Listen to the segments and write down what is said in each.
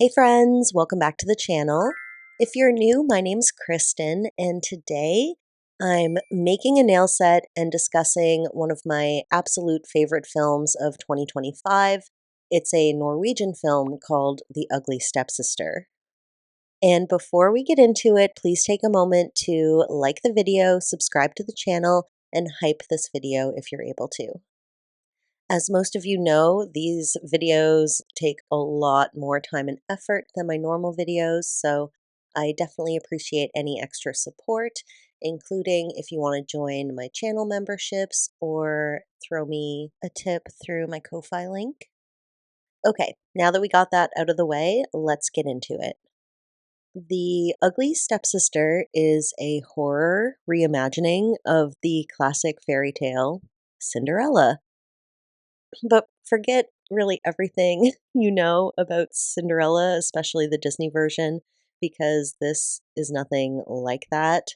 Hey friends, welcome back to the channel. If you're new, my name's Kristen, and today I'm making a nail set and discussing one of my absolute favorite films of 2025. It's a Norwegian film called The Ugly Stepsister. And before we get into it, please take a moment to like the video, subscribe to the channel, and hype this video if you're able to. As most of you know, these videos take a lot more time and effort than my normal videos, so I definitely appreciate any extra support, including if you want to join my channel memberships or throw me a tip through my Ko-Fi link. Okay, now that we got that out of the way, let's get into it. The Ugly Stepsister is a horror reimagining of the classic fairy tale Cinderella. But forget really everything you know about Cinderella, especially the Disney version, because this is nothing like that.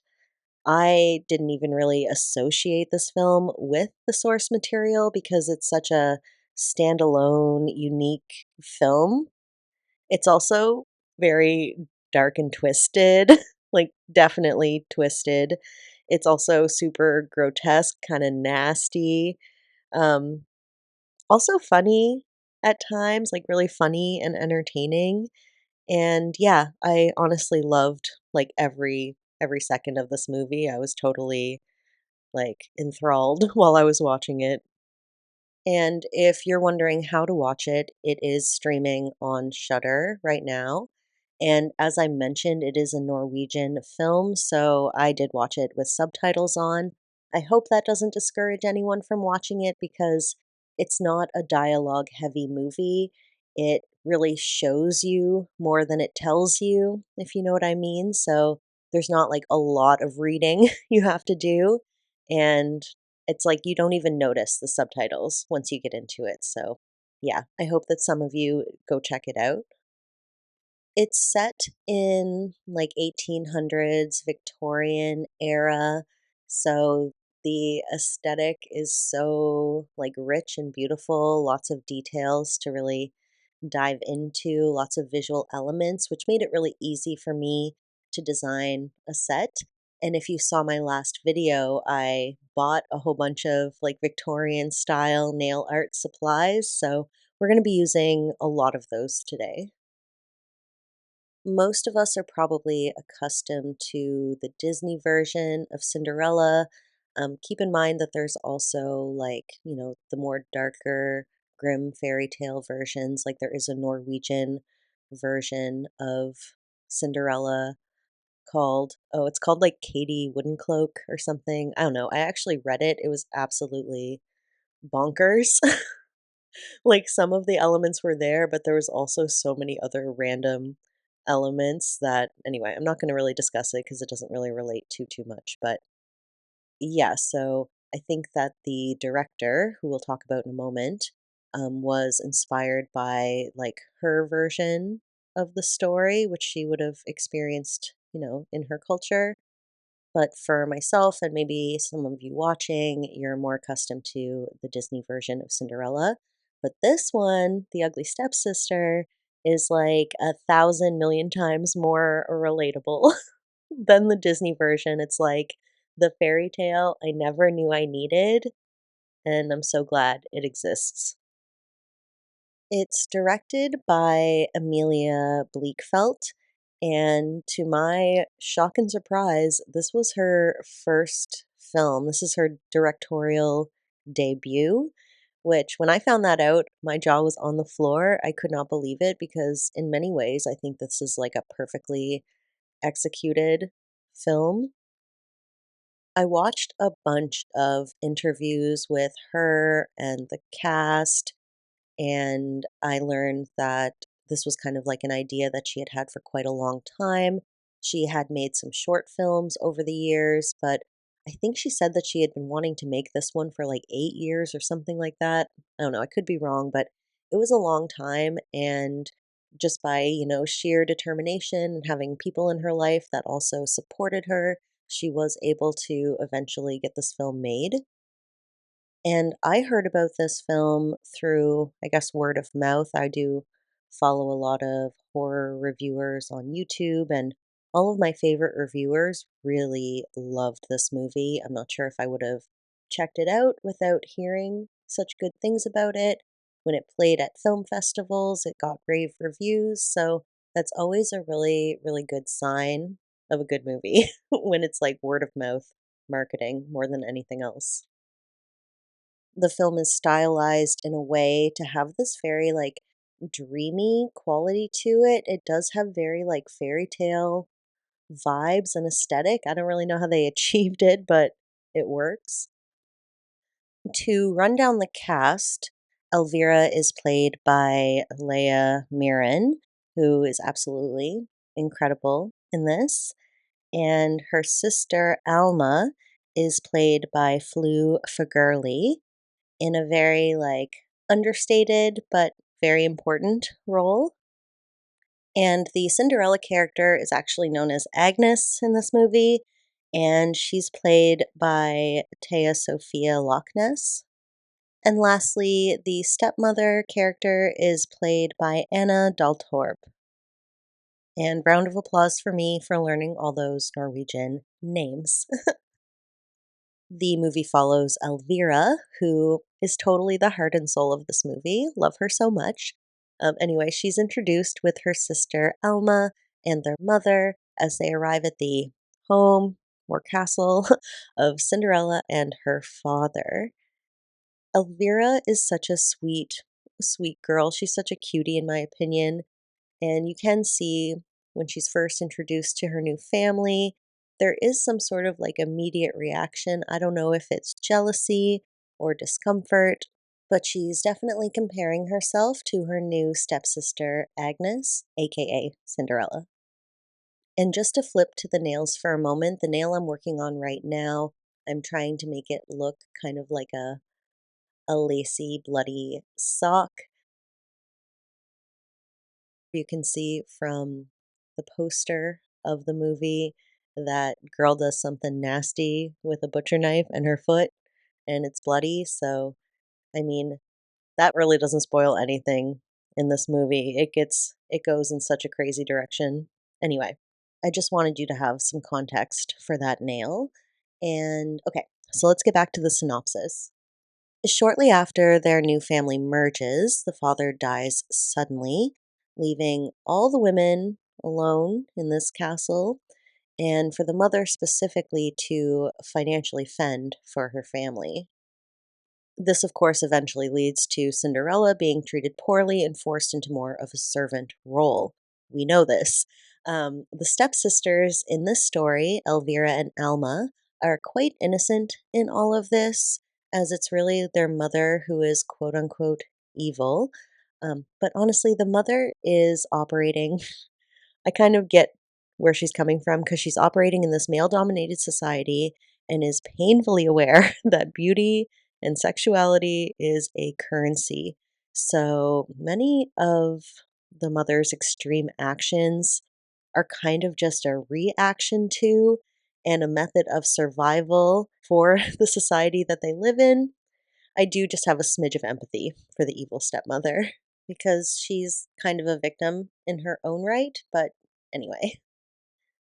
I didn't even really associate this film with the source material because it's such a standalone, unique film. It's also very dark and twisted, like definitely twisted. It's also super grotesque, kind of nasty. Um, Also funny at times, like, really funny and entertaining, and yeah, I honestly loved, like, every second of this movie. I was totally, like, enthralled while I was watching it. And if you're wondering how to watch it, it is streaming on Shudder right now. And as I mentioned, it is a Norwegian film, so I did watch it with subtitles on. I hope that doesn't discourage anyone from watching it because it's not a dialogue heavy movie. It really shows you more than it tells you, if you know what I mean. So there's not like a lot of reading you have to do. And it's like you don't even notice the subtitles once you get into it. So, yeah, I hope that some of you go check it out. It's set in like 1800s Victorian era. So the aesthetic is so like rich and beautiful, lots of details to really dive into, lots of visual elements, which made it really easy for me to design a set. And if you saw my last video, I bought a whole bunch of like Victorian style nail art supplies. So we're going to be using a lot of those today. Most of us are probably accustomed to the Disney version of Cinderella. Keep in mind that there's also, like, the more darker, grim fairy tale versions. Like, there is a Norwegian version of Cinderella called, oh, it's called like Katie Woodencloak or something. I don't know. I actually read it. It was absolutely bonkers. Like, some of the elements were there, but there was also so many other random elements that anyway, I'm not gonna really discuss it because it doesn't really relate to too much, but yeah, so I think that the director, who we'll talk about in a moment, was inspired by, like, her version of the story, which she would have experienced, in her culture. But for myself and maybe some of you watching, you're more accustomed to the Disney version of Cinderella. But this one, The Ugly Stepsister, is like 1,000 million times more relatable than the Disney version. It's like the fairy tale I never knew I needed, and I'm so glad it exists. It's directed by Amelia Bleakfelt, and to my shock and surprise, this was her first film. This is her directorial debut, which when I found that out, my jaw was on the floor. I could not believe it because in many ways, I think this is like a perfectly executed film. I watched a bunch of interviews with her and the cast, and I learned that this was kind of like an idea that she had had for quite a long time. She had made some short films over the years, but I think she said that she had been wanting to make this one for like 8 years or something like that. I don't know, I could be wrong, but it was a long time. And just by, sheer determination and having people in her life that also supported her, she was able to eventually get this film made. And I heard about this film through, I guess, word of mouth. I do follow a lot of horror reviewers on YouTube, and all of my favorite reviewers really loved this movie. I'm not sure if I would have checked it out without hearing such good things about it. When it played at film festivals, it got rave reviews, so that's always a really, really good sign of a good movie when it's like word of mouth marketing more than anything else. The film is stylized in a way to have this very, like, dreamy quality to it. It does have very, like, fairy tale vibes and aesthetic. I don't really know how they achieved it, but it works. To run down the cast, Elvira is played by Leah Mirren, who is absolutely incredible in this, and her sister Alma is played by Flu Fagurley in a very, like, understated but very important role. And the Cinderella character is actually known as Agnes in this movie, and she's played by Taya Sophia Loch Ness. And lastly, the stepmother character is played by Anna Daltorp. And round of applause for me for learning all those Norwegian names. The movie follows Elvira, who is totally the heart and soul of this movie. Love her so much. Anyway, she's introduced with her sister Alma and their mother as they arrive at the home or castle of Cinderella and her father. Elvira is such a sweet, sweet girl. She's such a cutie, in my opinion. And you can see when she's first introduced to her new family, there is some sort of like immediate reaction. I don't know if it's jealousy or discomfort, but she's definitely comparing herself to her new stepsister, Agnes, aka Cinderella. And just to flip to the nails for a moment, the nail I'm working on right now, I'm trying to make it look kind of like a lacy, bloody sock. You can see from the poster of the movie that girl does something nasty with a butcher knife and her foot, and it's bloody. So, I mean, that really doesn't spoil anything in this movie. It goes in such a crazy direction. Anyway, I just wanted you to have some context for that nail. And okay, so let's get back to the synopsis. Shortly after their new family merges, the father dies suddenly, leaving all the women alone in this castle, and for the mother specifically to financially fend for her family. This, of course, eventually leads to Cinderella being treated poorly and forced into more of a servant role. We know this. The stepsisters in this story, Elvira and Alma, are quite innocent in all of this, as it's really their mother who is quote unquote evil. But honestly, the mother is operating I kind of get where she's coming from because she's operating in this male dominated society and is painfully aware that beauty and sexuality is a currency. So many of the mother's extreme actions are kind of just a reaction to and a method of survival for the society that they live in. I do just have a smidge of empathy for the evil stepmother because she's kind of a victim in her own right, but anyway.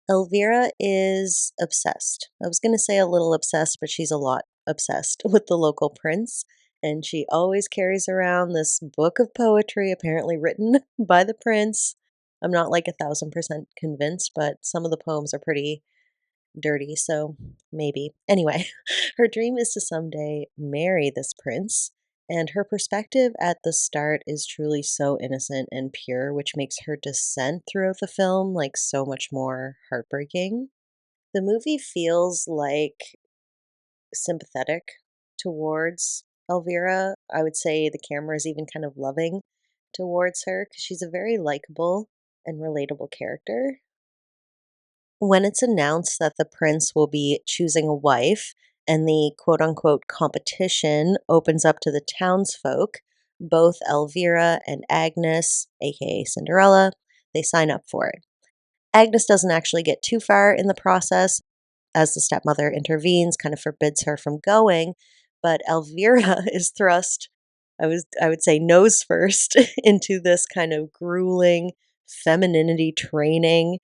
Elvira is obsessed. I was going to say a little obsessed, but she's a lot obsessed with the local prince. And she always carries around this book of poetry, apparently written by the prince. I'm not like 1,000% convinced, but some of the poems are pretty dirty, so maybe. Anyway, her dream is to someday marry this prince, and her perspective at the start is truly so innocent and pure, which makes her descent throughout the film like so much more heartbreaking. The movie feels like sympathetic towards Elvira. I would say the camera is even kind of loving towards her because she's a very likable and relatable character. When it's announced that the prince will be choosing a wife and the quote unquote competition opens up to the townsfolk, both Elvira and Agnes, aka Cinderella, they sign up for it. Agnes doesn't actually get too far in the process as the stepmother intervenes, kind of forbids her from going, but Elvira is thrust, I would say nose first into this kind of grueling femininity training.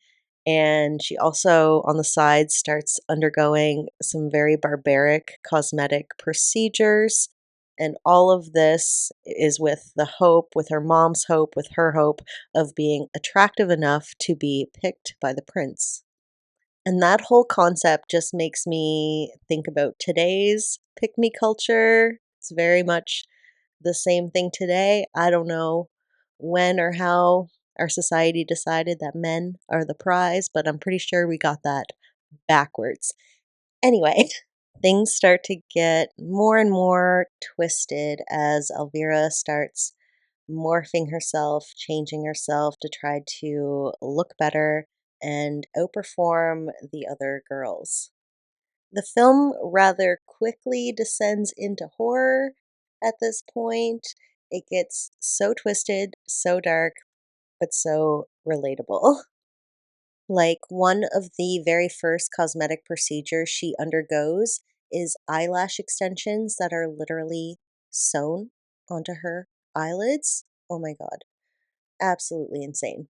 And she also, on the side, starts undergoing some very barbaric cosmetic procedures. And all of this is with the hope, with her mom's hope, with her hope of being attractive enough to be picked by the prince. And that whole concept just makes me think about today's pick me culture. It's very much the same thing today. I don't know when or how our society decided that men are the prize, but I'm pretty sure we got that backwards. Anyway, things start to get more and more twisted as Elvira starts morphing herself, changing herself to try to look better and outperform the other girls. The film rather quickly descends into horror at this point. It gets so twisted, so dark, but so relatable. Like one of the very first cosmetic procedures she undergoes is eyelash extensions that are literally sewn onto her eyelids. Oh my God, absolutely insane.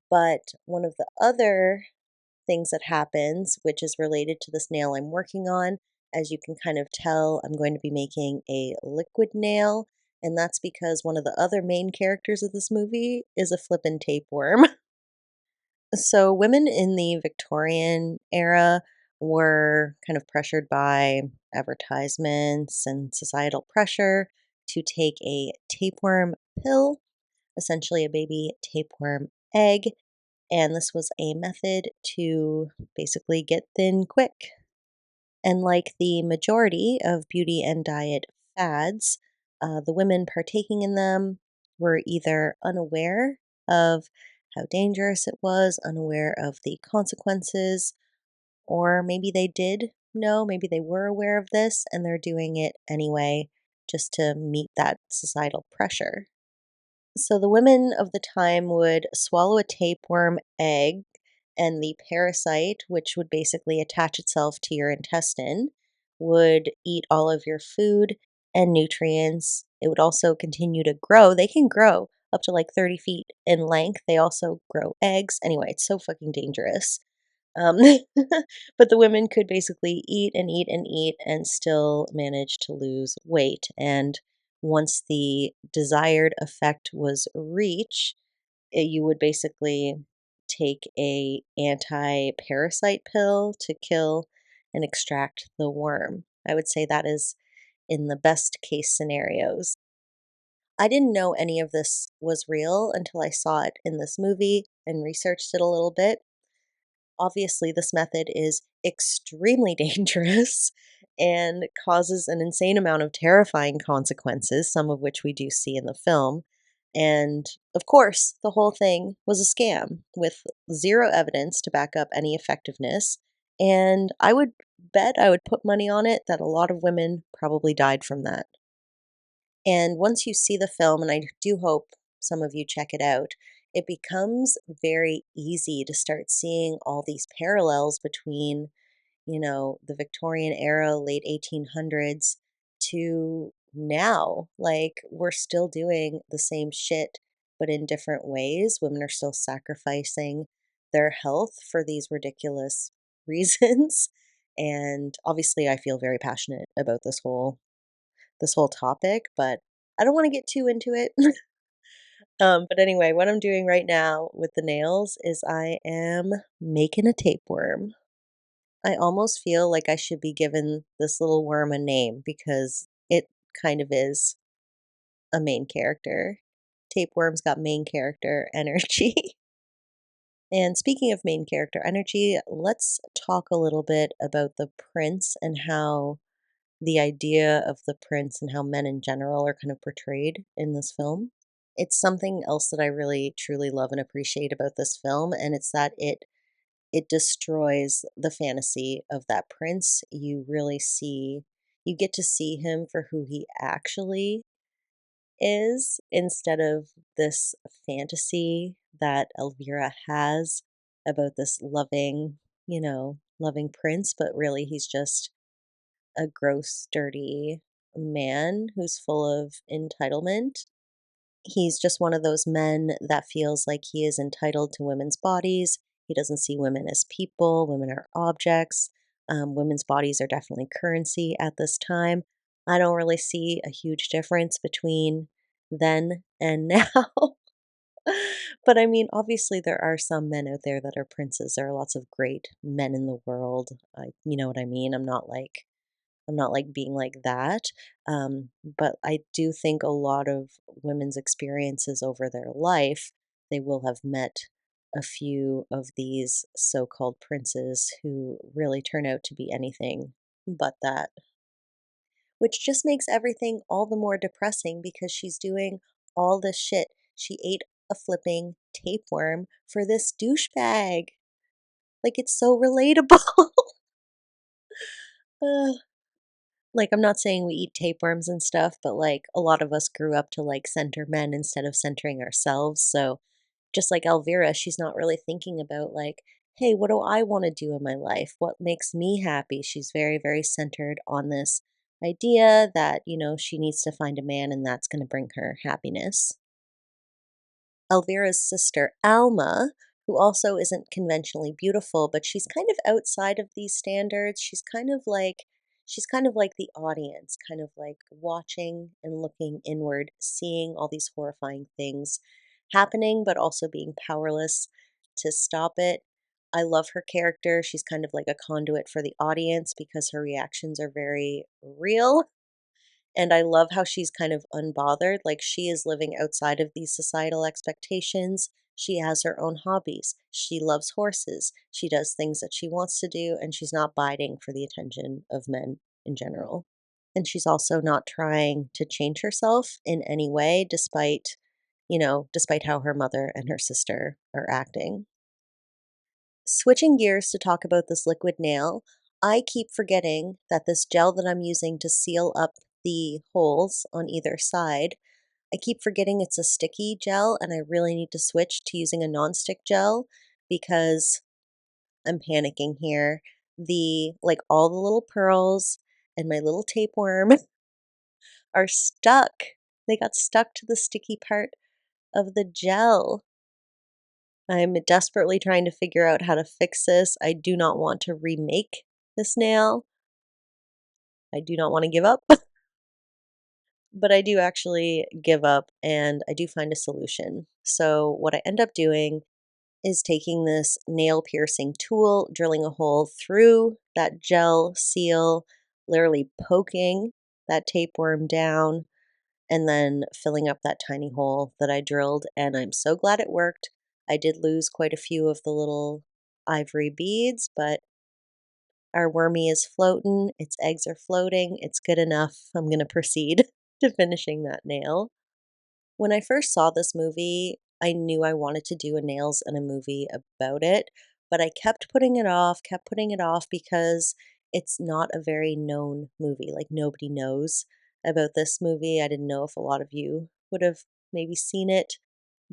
But one of the other things that happens, which is related to this nail I'm working on, as you can kind of tell, I'm going to be making a liquid nail. And that's because one of the other main characters of this movie is a flippin' tapeworm. So, women in the Victorian era were kind of pressured by advertisements and societal pressure to take a tapeworm pill, essentially a baby tapeworm egg. And this was a method to basically get thin quick. And like the majority of beauty and diet fads, the women partaking in them were either unaware of how dangerous it was, unaware of the consequences, or maybe they did know, maybe they were aware of this and they're doing it anyway just to meet that societal pressure. So the women of the time would swallow a tapeworm egg, and the parasite, which would basically attach itself to your intestine, would eat all of your food and nutrients. It would also continue to grow. They can grow up to like 30 feet in length. They also grow eggs. Anyway, it's so fucking dangerous. Um, but the women could basically eat and eat and eat and still manage to lose weight. And once the desired effect was reached, you would basically take a anti-parasite pill to kill and extract the worm. I would say that is in the best case scenarios. I didn't know any of this was real until I saw it in this movie and researched it a little bit. Obviously, this method is extremely dangerous and causes an insane amount of terrifying consequences, some of which we do see in the film. And of course, the whole thing was a scam with zero evidence to back up any effectiveness. And I would bet, I would put money on it that a lot of women probably died from that. And once you see the film, and I do hope some of you check it out, it becomes very easy to start seeing all these parallels between, the Victorian era, late 1800s to now. Like, we're still doing the same shit, but in different ways. Women are still sacrificing their health for these ridiculous reasons. And obviously, I feel very passionate about this whole topic, but I don't want to get too into it. But anyway, what I'm doing right now with the nails is I am making a tapeworm. I almost feel like I should be giving this little worm a name because it kind of is a main character. Tapeworm's got main character energy. And speaking of main character energy, let's talk a little bit about the prince and how the idea of the prince and how men in general are kind of portrayed in this film. It's something else that I really truly love and appreciate about this film, and it's that it destroys the fantasy of that prince. You get to see him for who he actually is instead of this fantasy that Elvira has about this loving prince, but really he's just a gross, dirty man who's full of entitlement. He's just one of those men that feels like he is entitled to women's bodies. He doesn't see women as people, women are objects. Women's bodies are definitely currency at this time. I don't really see a huge difference between then and now. But I mean, obviously, there are some men out there that are princes. There are lots of great men in the world. You know what I mean? I'm not like being like that. But I do think a lot of women's experiences over their life, they will have met a few of these so called princes who really turn out to be anything but that, which just makes everything all the more depressing because she's doing all this shit. She ate a flipping tapeworm for this douchebag. Like, it's so relatable. Ugh. Like, I'm not saying we eat tapeworms and stuff, but, like, a lot of us grew up to, like, center men instead of centering ourselves, so just like Elvira, she's not really thinking about, like, "Hey, what do I wanna do in my life? What makes me happy?" She's very, very centered on this idea that, she needs to find a man and that's gonna bring her happiness. Elvira's sister, Alma, who also isn't conventionally beautiful, but she's kind of outside of these standards. She's kind of like the audience, kind of like watching and looking inward, seeing all these horrifying things happening, but also being powerless to stop it. I love her character. She's kind of like a conduit for the audience because her reactions are very real. And I love how she's kind of unbothered, like, she is living outside of these societal expectations. She has her own hobbies. She loves horses. She does things that she wants to do, and she's not biting for the attention of men in general. And she's also not trying to change herself in any way despite how her mother and her sister are acting. Switching gears to talk about this liquid nail, I keep forgetting that this gel that I'm using to seal up the holes on either side, I keep forgetting it's a sticky gel and I really need to switch to using a nonstick gel because I'm panicking here. All the little pearls and my little tapeworm are stuck. They got stuck to the sticky part of the gel. I'm desperately trying to figure out how to fix this. I do not want to remake this nail. I do not want to give up, but I do actually give up and I do find a solution. So, what I end up doing is taking this nail piercing tool, drilling a hole through that gel seal, literally poking that tapeworm down, and then filling up that tiny hole that I drilled. And I'm so glad it worked. I did lose quite a few of the little ivory beads, but our wormy is floating, its eggs are floating, it's good enough. I'm going to proceed to finishing that nail. When I first saw this movie, I knew I wanted to do a nails and a movie about it, but I kept putting it off because it's not a very known movie. Like, nobody knows about this movie. I didn't know if a lot of you would have maybe seen it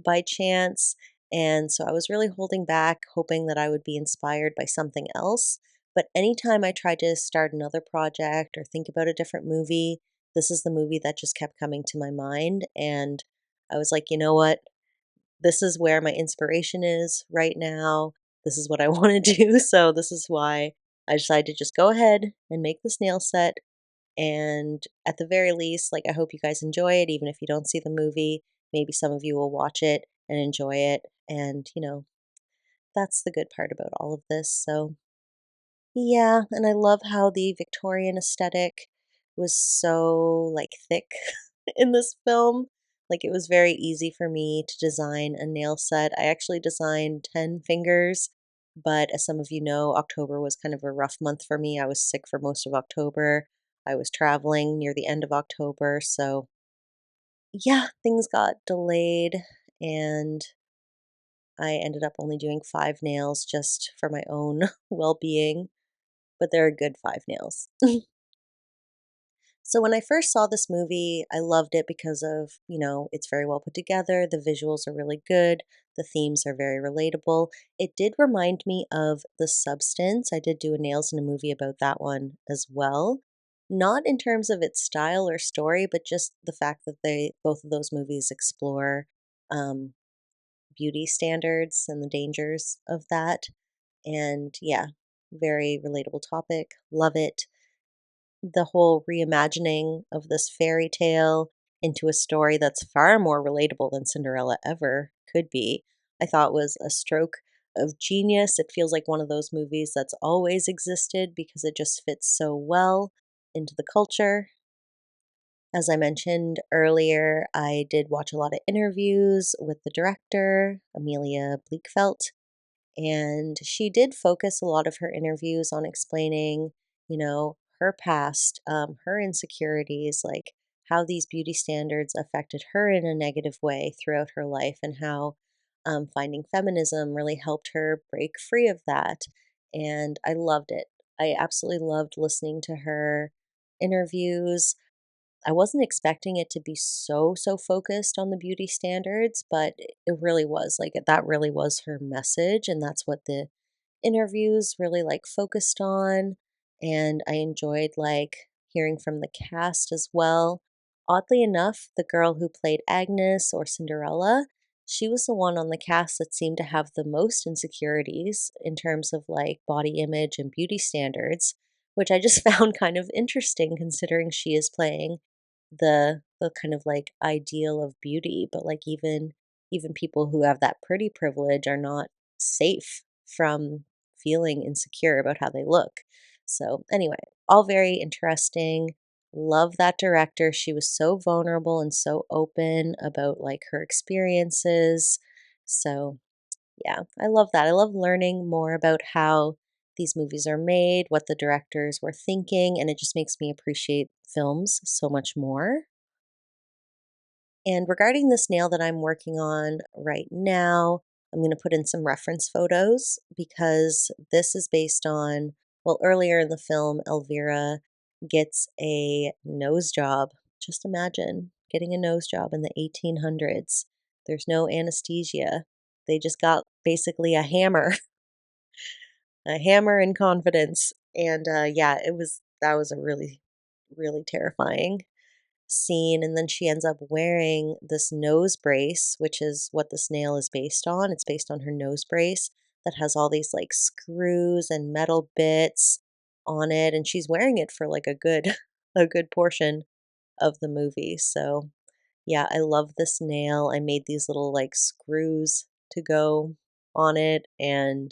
by chance. And so I was really holding back, hoping that I would be inspired by something else. But anytime I tried to start another project or think about a different movie, this is the movie that just kept coming to my mind. And I was like, you know what? This is where my inspiration is right now. This is what I want to do. So this is why I decided to just go ahead and make this nail set. And at the very least, like, I hope you guys enjoy it, even if you don't see the movie. Maybe some of you will watch it and enjoy it. And, that's the good part about all of this. So, yeah. And I love how the Victorian aesthetic was so, like, thick in this film. Like, it was very easy for me to design a nail set. I actually designed 10 fingers, but as some of you know, October was kind of a rough month for me. I was sick for most of October. I was traveling near the end of October, so yeah, things got delayed and I ended up only doing 5 nails just for my own well-being, but they're a good 5 nails. So when I first saw this movie, I loved it because of, it's very well put together, the visuals are really good, the themes are very relatable. It did remind me of The Substance. I did do a Nails in a movie about that one as well. Not in terms of its style or story, but just the fact that they both of those movies explore um, beauty standards and the dangers of that. And yeah, very relatable topic. Love it. The whole reimagining of this fairy tale into a story that's far more relatable than Cinderella ever could be, I thought was a stroke of genius. It feels like one of those movies that's always existed because it just fits so well into the culture. As I mentioned earlier, I did watch a lot of interviews with the director, Amelia Bleakfelt, and she did focus a lot of her interviews on explaining, her past, her insecurities, like how these beauty standards affected her in a negative way throughout her life, and how finding feminism really helped her break free of that. And I loved it. I absolutely loved listening to her interviews. I wasn't expecting it to be so focused on the beauty standards, but it really was. Like, that really was her message, and that's what the interviews really, like, focused on, and I enjoyed, like, hearing from the cast as well. Oddly enough, the girl who played Agnes or Cinderella, she was the one on the cast that seemed to have the most insecurities in terms of, like, body image and beauty standards, which I just found kind of interesting considering she is playing the kind of, like, ideal of beauty, but, like, even people who have that pretty privilege are not safe from feeling insecure about how they look. So, anyway, all very interesting. Love that director. She was so vulnerable and so open about, like, her experiences. So, yeah, I love that. I love learning more about how these movies are made, what the directors were thinking, and it just makes me appreciate films so much more. And regarding this nail that I'm working on right now, I'm going to put in some reference photos because this is based on, well, earlier in the film, Elvira gets a nose job. Just imagine getting a nose job in the 1800s. There's no anesthesia. They just got basically a hammer, a hammer and confidence. And yeah, that was a really terrifying scene, and then she ends up wearing this nose brace, which is what the snail is based on. It's based on her nose brace that has all these like screws and metal bits on it, and she's wearing it for like a good a good portion of the movie. So, yeah, I love this nail. I made these little like screws to go on it, and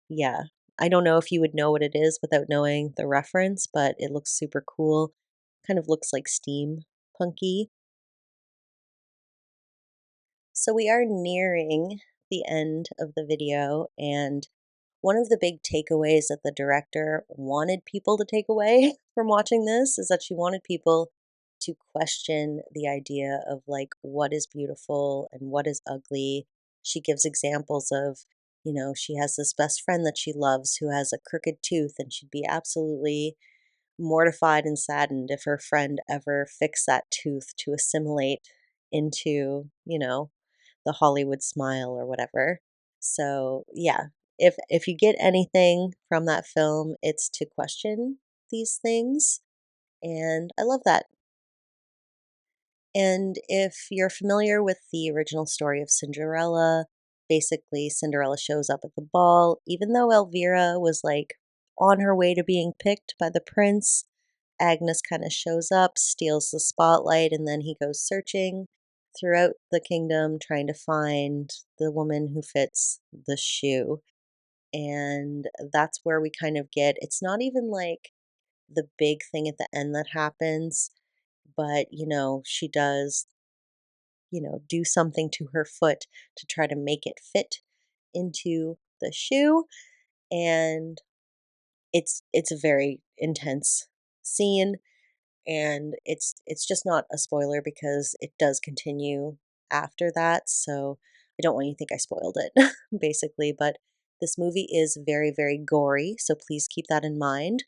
yeah, I don't know if you would know what it is without knowing the reference, but it looks super cool. Kind of looks like steampunky. So we are nearing the end of the video, and one of the big takeaways that the director wanted people to take away from watching this is that she wanted people to question the idea of like what is beautiful and what is ugly. She gives examples of, she has this best friend that she loves who has a crooked tooth, and she'd be absolutely mortified and saddened if her friend ever fixed that tooth to assimilate into, the Hollywood smile or whatever. So, yeah, if you get anything from that film, it's to question these things, and I love that. And if you're familiar with the original story of Cinderella, basically Cinderella shows up at the ball, even though Elvira was like on her way to being picked by the prince. Agnes kind of shows up, steals the spotlight, and then he goes searching throughout the kingdom trying to find the woman who fits the shoe. And that's where we kind of get, it's not even like the big thing at the end that happens, but she does, do something to her foot to try to make it fit into the shoe. And it's a very intense scene, and it's just not a spoiler because it does continue after that, so I don't want you to think I spoiled it, basically, but this movie is very gory, so please keep that in mind.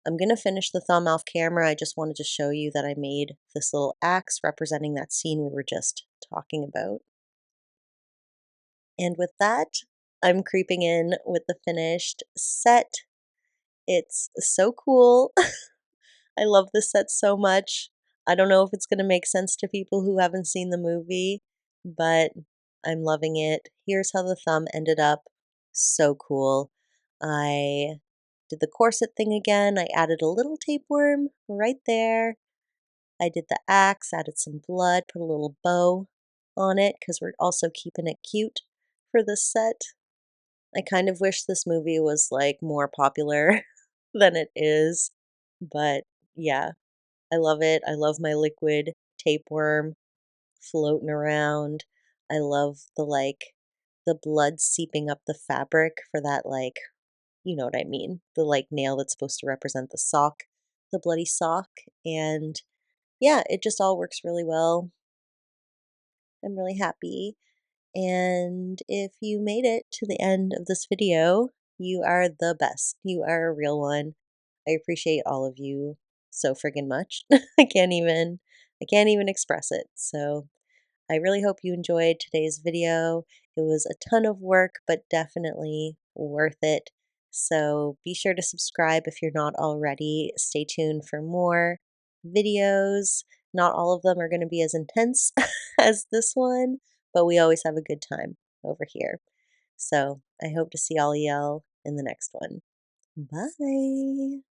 I'm gonna finish the thumb off camera. I just wanted to show you that I made this little axe representing that scene we were just talking about. And with that, I'm creeping in with the finished set. It's so cool. I love this set so much. I don't know if it's gonna make sense to people who haven't seen the movie, but I'm loving it. Here's how the thumb ended up. So cool. I did the corset thing again. I added a little tapeworm right there. I did the axe, added some blood, put a little bow on it because we're also keeping it cute for this set. I kind of wish this movie was like more popular than it is, but yeah, I love it. I love my liquid tapeworm floating around. I love the blood seeping up the fabric for that you know what I mean, the nail that's supposed to represent the sock, the bloody sock, and yeah, it just all works really well. I'm really happy. And if you made it to the end of this video, you are the best. You are a real one. I appreciate all of you so friggin' much. I can't even express it. So I really hope you enjoyed today's video. It was a ton of work, but definitely worth it. So be sure to subscribe if you're not already. Stay tuned for more videos. Not all of them are going to be as intense as this one, but we always have a good time over here. So I hope to see all y'all in the next one. Bye.